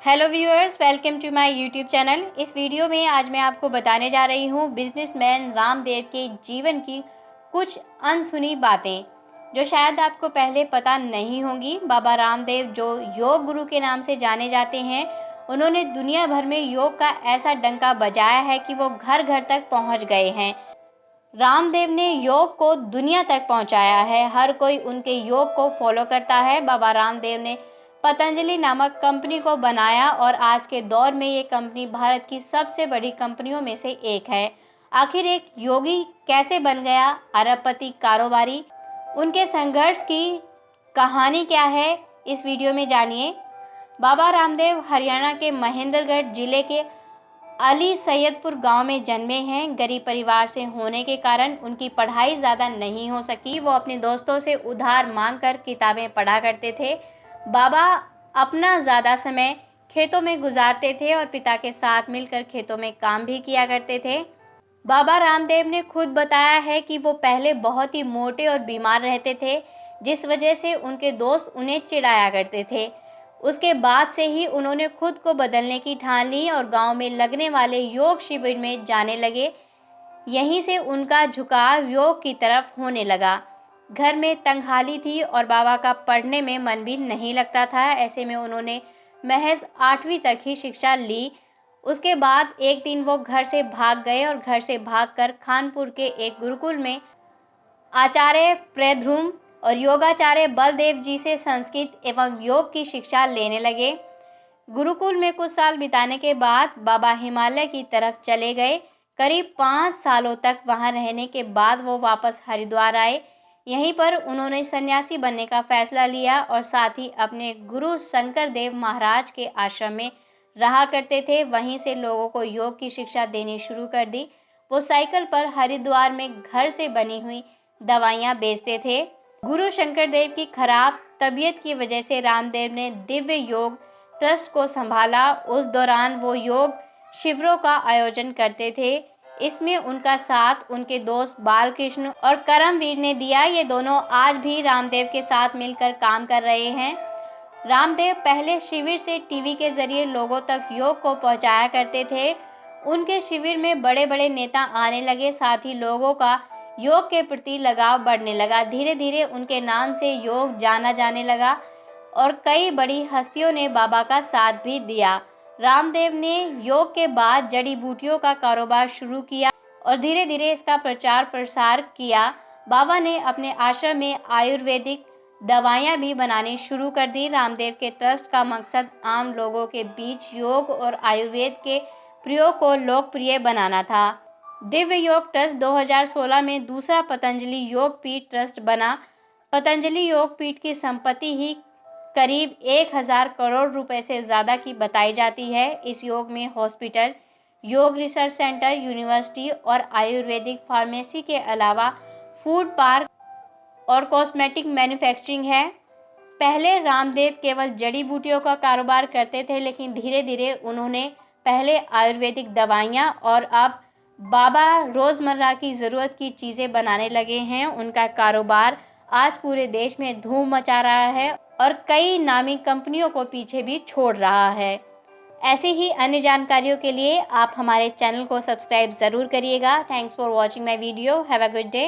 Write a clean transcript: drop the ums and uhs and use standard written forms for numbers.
Hello viewers, welcome to my YouTube channel. इस video में आज मैं आपको बताने जा रही हूँ बिजनेसमैन रामदेव के जीवन की कुछ अनसुनी बातें जो शायद आपको पहले पता नहीं होंगी। बाबा रामदेव जो योग गुरु के नाम से जाने जाते हैं, उन्होंने दुनिया भर में योग का ऐसा डंका बजाया है कि वो घर घर तक पहुँच गए हैं। रामदेव ने योग को दुनिया तक पहुँचाया है, हर कोई उनके योग को फॉलो करता है। बाबा रामदेव ने पतंजलि नामक कंपनी को बनाया और आज के दौर में ये कंपनी भारत की सबसे बड़ी कंपनियों में से एक है। आखिर एक योगी कैसे बन गया अरबपति कारोबारी, उनके संघर्ष की कहानी क्या है, इस वीडियो में जानिए। बाबा रामदेव हरियाणा के महेंद्रगढ़ जिले के अली सैयदपुर गांव में जन्मे हैं। गरीब परिवार से होने के कारण उनकी पढ़ाई ज़्यादा नहीं हो सकी। वो अपने दोस्तों से उधार मांगकर किताबें पढ़ा करते थे। बाबा अपना ज़्यादा समय खेतों में गुजारते थे और पिता के साथ मिलकर खेतों में काम भी किया करते थे। बाबा रामदेव ने खुद बताया है कि वो पहले बहुत ही मोटे और बीमार रहते थे, जिस वजह से उनके दोस्त उन्हें चिढ़ाया करते थे। उसके बाद से ही उन्होंने खुद को बदलने की ठान ली और गांव में लगने वाले योग शिविर में जाने लगे। यहीं से उनका झुकाव योग की तरफ होने लगा। घर में तंगहाली थी और बाबा का पढ़ने में मन भी नहीं लगता था। ऐसे में उन्होंने महज 8वीं तक ही शिक्षा ली। उसके बाद एक दिन वो घर से भाग गए और घर से भागकर खानपुर के एक गुरुकुल में आचार्य प्रद्युम्न और योगाचार्य बलदेव जी से संस्कृत एवं योग की शिक्षा लेने लगे। गुरुकुल में कुछ साल बिताने के बाद बाबा हिमालय की तरफ चले गए। करीब 5 सालों तक वहां रहने के बाद वो वापस हरिद्वार आए। यहीं पर उन्होंने सन्यासी बनने का फैसला लिया और साथ ही अपने गुरु शंकर देव महाराज के आश्रम में रहा करते थे। वहीं से लोगों को योग की शिक्षा देनी शुरू कर दी। वो साइकिल पर हरिद्वार में घर से बनी हुई दवाइयाँ बेचते थे। गुरु शंकर देव की खराब तबीयत की वजह से रामदेव ने दिव्य योग ट्रस्ट को संभाला। उस दौरान वो योग शिविरों का आयोजन करते थे। इसमें उनका साथ उनके दोस्त बालकृष्ण और करमवीर ने दिया। ये दोनों आज भी रामदेव के साथ मिलकर काम कर रहे हैं। रामदेव पहले शिविर से टीवी के जरिए लोगों तक योग को पहुंचाया करते थे। उनके शिविर में बड़े बड़े नेता आने लगे, साथ ही लोगों का योग के प्रति लगाव बढ़ने लगा। धीरे धीरे उनके नाम से योग जाना जाने लगा और कई बड़ी हस्तियों ने बाबा का साथ भी दिया। रामदेव ने योग के बाद जड़ी बूटियों का कारोबार शुरू किया और धीरे धीरे इसका प्रचार प्रसार किया। बाबा ने अपने आश्रम में आयुर्वेदिक दवाइयाँ भी बनानी शुरू कर दी। रामदेव के ट्रस्ट का मकसद आम लोगों के बीच योग और आयुर्वेद के प्रयोग को लोकप्रिय बनाना था। दिव्य योग ट्रस्ट 2016 में दूसरा पतंजलि योग पीठ ट्रस्ट बना। पतंजलि योग पीठ की संपत्ति ही करीब 1000 करोड़ रुपए से ज़्यादा की बताई जाती है। इस योग में हॉस्पिटल, योग रिसर्च सेंटर, यूनिवर्सिटी और आयुर्वेदिक फार्मेसी के अलावा फूड पार्क और कॉस्मेटिक मैन्युफैक्चरिंग है। पहले रामदेव केवल जड़ी बूटियों का कारोबार करते थे, लेकिन धीरे धीरे उन्होंने पहले आयुर्वेदिक दवाइयाँ और अब बाबा रोज़मर्रा की ज़रूरत की चीज़ें बनाने लगे हैं। उनका कारोबार आज पूरे देश में धूम मचा रहा है और कई नामी कंपनियों को पीछे भी छोड़ रहा है। ऐसी ही अन्य जानकारियों के लिए आप हमारे चैनल को सब्सक्राइब ज़रूर करिएगा। Thanks for watching my video. Have a good day.